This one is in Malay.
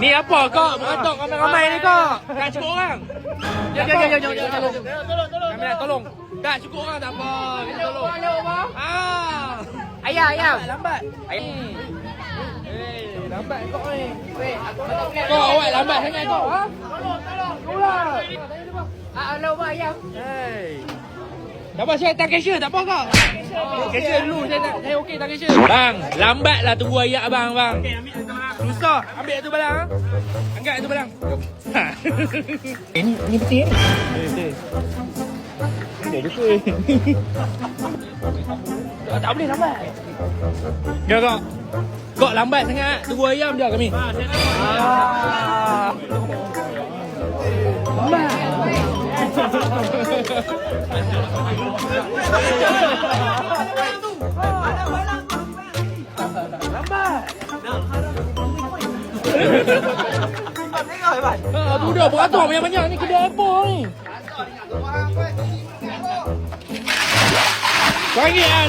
Ni apa kau? Beratok ramai-ramai ni kau. Tak cukup orang. Ya. Kamera tolong. Tak cukup orang tak apa. Kita tolong. Ayah. Lambat. Ayah. Lambat kau ni. Kau awak lambat sangat kau. Ha? Tolong. Alamak ayah. Tak apa, saya tak cashier, tak apa kau. Cashier dulu, saya okey tak cashier. Bang, lambatlah tunggu ayat abang, bang. Okey, ambil tu balang. Susah, ambil tu balang. Angkat tu balang. Ini betul ni? Betul. Betul. Tak boleh lambat. Ya kau. Kau lambat sangat. Tunggu ayam je kami. Lambat. Tu dah beratur banyak-banyak ni kedai apa ni? RM1 lah.